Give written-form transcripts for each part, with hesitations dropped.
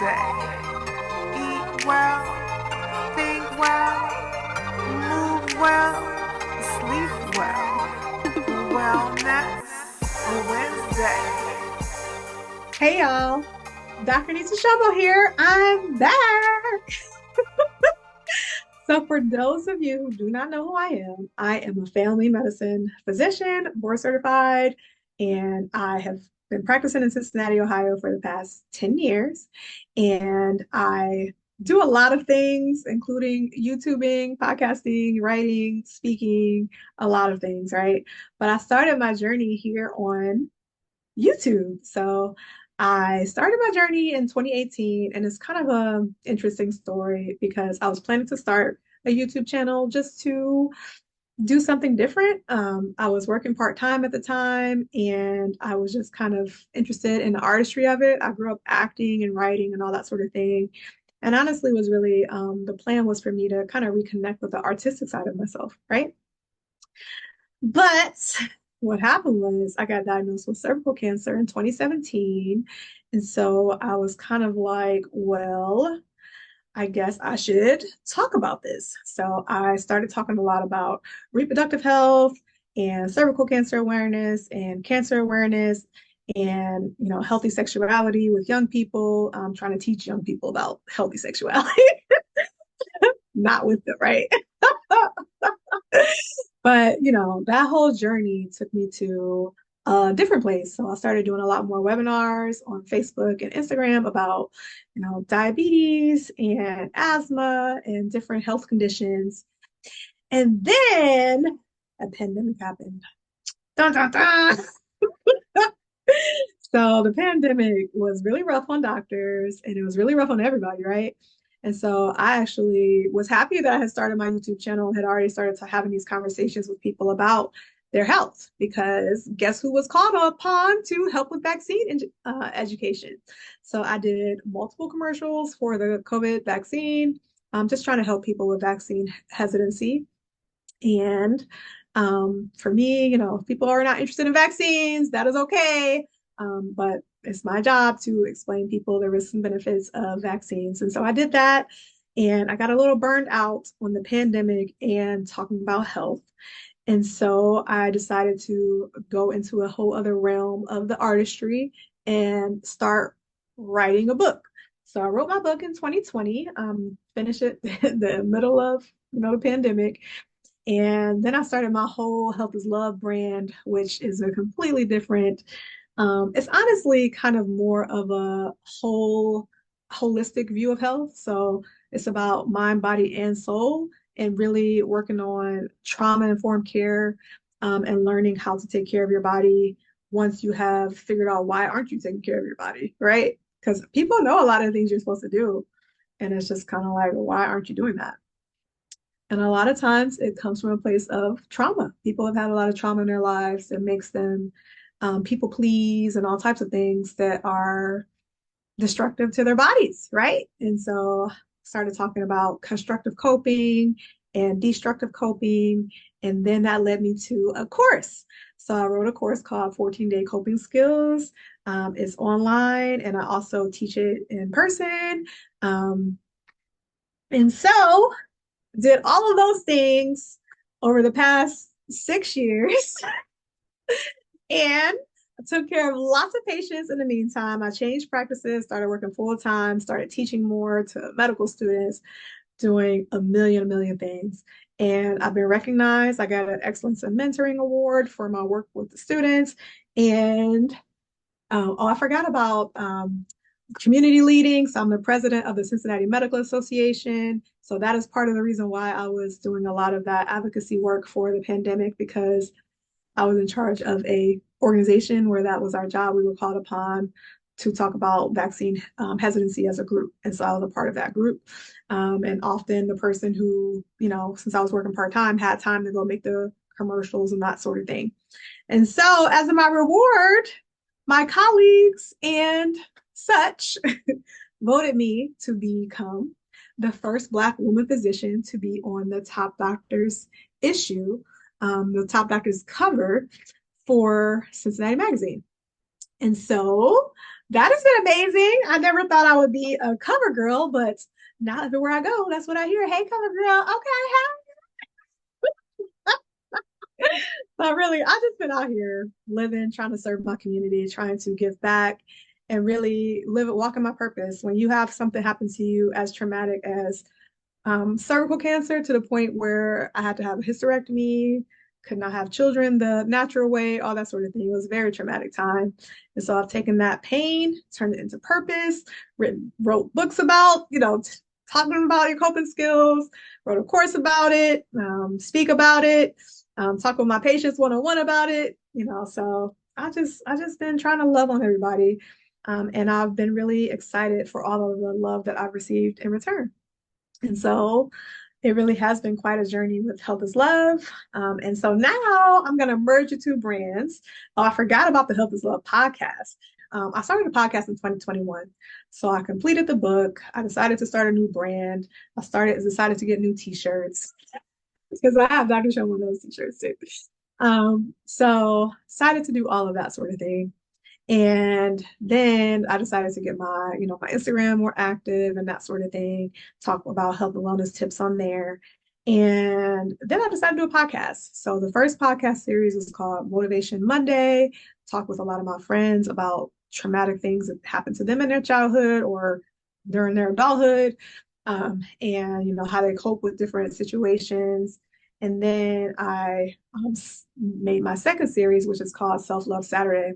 Wednesday. Eat well, think well, move well, sleep well. Wellness Wednesday. Hey y'all, Dr. Nisa Shobo here. I'm back. So, for those of you who do not know who I am a family medicine physician, board certified, and I have been practicing in Cincinnati, Ohio for the past 10 years. And I do a lot of things, including YouTubing, podcasting, writing, speaking, a lot of things, right? But I started my journey here on YouTube. So I started my journey in 2018, and it's kind of a interesting story because I was planning to start a YouTube channel just to do something different. I was working part-time at the time, and I was just kind of interested in the artistry of it. I grew up acting and writing and all that sort of thing. And honestly, was really the plan was for me to kind of reconnect with the artistic side of myself, right? But what happened was I got diagnosed with cervical cancer in 2017. And so I was kind of like, well, I guess I should talk about this. So I started talking a lot about reproductive health and cervical cancer awareness and healthy sexuality with young people. I'm trying to teach young people about healthy sexuality, not with them, right? But, that whole journey took me to a different place. So I started doing a lot more webinars on Facebook and Instagram about, diabetes and asthma and different health conditions. And then a pandemic happened. Dun, dun, dun. So the pandemic was really rough on doctors and it was really rough on everybody, right? And so I actually was happy that I had started my YouTube channel, had already started to having these conversations with people about their health, because guess who was called upon to help with vaccine education? So I did multiple commercials for the COVID vaccine, just trying to help people with vaccine hesitancy. And for me, if people are not interested in vaccines, that is okay. But it's my job to explain people the risks and benefits of vaccines. And so I did that. And I got a little burned out on the pandemic and talking about health. And so I decided to go into a whole other realm of the artistry and start writing a book. So I wrote my book in 2020, finished it in the middle of the pandemic. And then I started my whole Health is Love brand, which is a completely different, it's honestly kind of more of a holistic view of health. So it's about mind, body, and soul, and really working on trauma-informed care, and learning how to take care of your body once you have figured out why aren't you taking care of your body, right? Because people know a lot of things you're supposed to do, and it's just kind of like, why aren't you doing that? And a lot of times it comes from a place of trauma. People have had a lot of trauma in their lives that makes them people please and all types of things that are destructive to their bodies, right? And so started talking about constructive coping and destructive coping. And then that led me to a course. So I wrote a course called 14-Day Coping Skills. It's online and I also teach it in person. Um, and so did all of those things over the past 6 years and I took care of lots of patients in the meantime. I changed practices, started working full time, started teaching more to medical students, doing a million things. And I've been recognized. I got an Excellence in Mentoring Award for my work with the students. And I forgot about community leading. So I'm the president of the Cincinnati Medical Association. So that is part of the reason why I was doing a lot of that advocacy work for the pandemic, because I was in charge of a organization where that was our job. We were called upon to talk about vaccine hesitancy as a group. And so I was a part of that group. And often the person who, since I was working part-time, had time to go make the commercials and that sort of thing. And so as my reward, my colleagues and such voted me to become the first Black woman physician to be on the Top Doctors issue, the Top Doctors cover for Cincinnati Magazine. And so That has been amazing. I never thought I would be a cover girl, but now everywhere I go, that's what I hear. Hey, cover girl. Okay, but really, I've just been out here living, trying to serve my community, trying to give back and really live it, walk in my purpose. When you have something happen to you as traumatic as cervical cancer to the point where I had to have a hysterectomy, could not have children the natural way, all that sort of thing. It was a very traumatic time. And so I've taken that pain, turned it into purpose, wrote books about, talking about your coping skills, wrote a course about it, speak about it, talk with my patients one-on-one about it, so I just been trying to love on everybody. And I've been really excited for all of the love that I've received in return. And so it really has been quite a journey with Health is Love. And so now I'm going to merge the two brands. Oh, I forgot about the Health is Love podcast. I started a podcast in 2021. So I completed the book. I decided to start a new brand. Decided to get new t-shirts because I have Dr. Show one of those t-shirts too. So decided to do all of that sort of thing. And then I decided to get my Instagram more active and that sort of thing, talk about health and wellness tips on there. And then I decided to do a podcast. So the first podcast series is called Motivation Monday, talk with a lot of my friends about traumatic things that happened to them in their childhood or during their adulthood, and how they cope with different situations. And then I made my second series, which is called Self Love Saturday.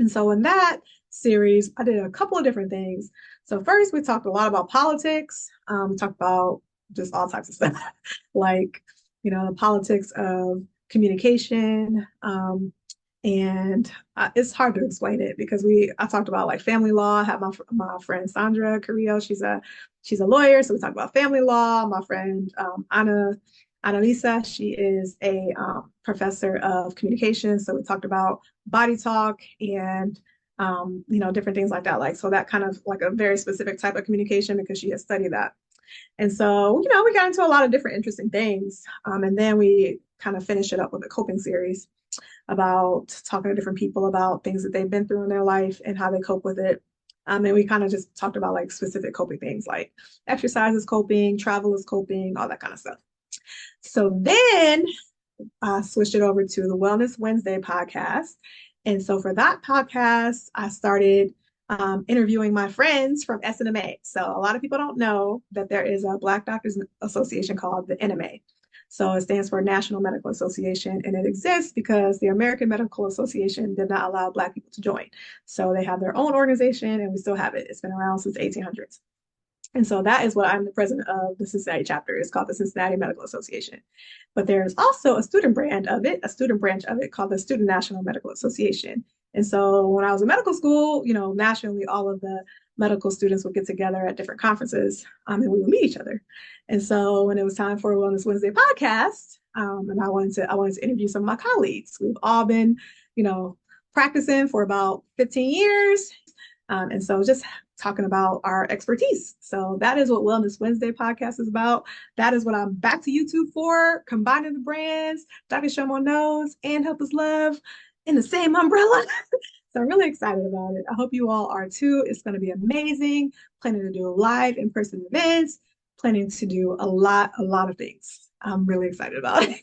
And so in that series, I did a couple of different things. So first, we talked a lot about politics. We talked about just all types of stuff, like, the politics of communication. And it's hard to explain it because I talked about like family law. I have my friend Sandra Carrillo. She's a lawyer, so we talked about family law. My friend Annalisa, she is a professor of communication. So we talked about body talk and, different things like that. Like, so that kind of like a very specific type of communication because she has studied that. And so, we got into a lot of different interesting things. And then we kind of finished it up with a coping series about talking to different people about things that they've been through in their life and how they cope with it. And we kind of just talked about like specific coping things like exercise is coping, travel is coping, all that kind of stuff. So then I switched it over to the Wellness Wednesday podcast. And so for that podcast, I started interviewing my friends from SNMA. So a lot of people don't know that there is a Black Doctors Association called the NMA. So it stands for National Medical Association, and it exists because the American Medical Association did not allow Black people to join. So they have their own organization, and we still have it. It's been around since 1800s. And so that is what I'm the president of the Cincinnati chapter. It's called the Cincinnati Medical Association. But there's also a student branch of it called the Student National Medical Association. And so when I was in medical school, nationally, all of the medical students would get together at different conferences, and we would meet each other. And so when it was time for a Wellness Wednesday podcast, and I wanted to interview some of my colleagues. We've all been, practicing for about 15 years. And so just talking about our expertise. So that is what Wellness Wednesday podcast is about. That is what I'm back to YouTube for, combining the brands, Dr. Shomo Knows and Health is Love in the same umbrella. So I'm really excited about it. I hope you all are too. It's going to be amazing. Planning to do live in-person events, planning to do a lot of things. I'm really excited about it.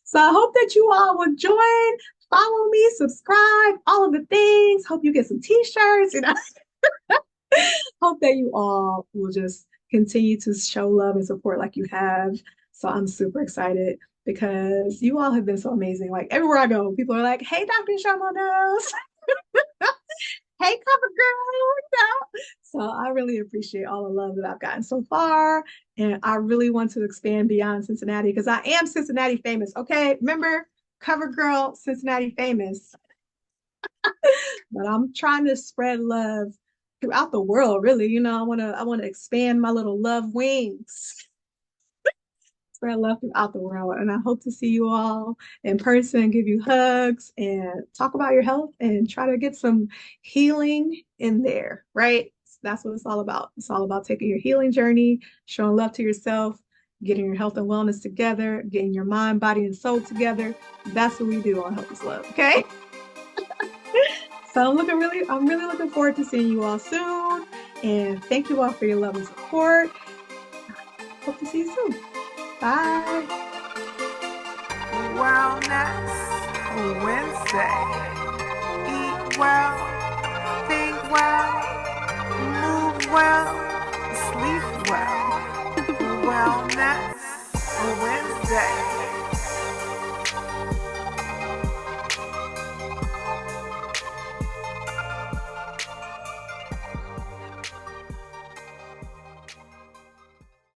So I hope that you all will join, follow me, subscribe, all of the things. Hope you get some t-shirts, Hope that you all will just continue to show love and support like you have. So I'm super excited because you all have been so amazing. Like everywhere I go, people are like, hey, Dr. Shomo Knows. Hey, cover girl. So I really appreciate all the love that I've gotten so far. And I really want to expand beyond Cincinnati because I am Cincinnati famous. Okay. Remember, cover girl, Cincinnati famous. But I'm trying to spread love throughout the world, really. I want to expand my little love wings, spread love throughout the world. And I hope to see you all in person, give you hugs and talk about your health and try to get some healing in there, right? That's what it's all about. It's all about taking your healing journey, showing love to yourself, getting your health and wellness together, getting your mind, body, and soul together. That's what we do on Health is Love, okay? So I'm really looking forward to seeing you all soon. And thank you all for your love and support. Hope to see you soon. Bye. Wellness Wednesday. Eat well, think well, move well.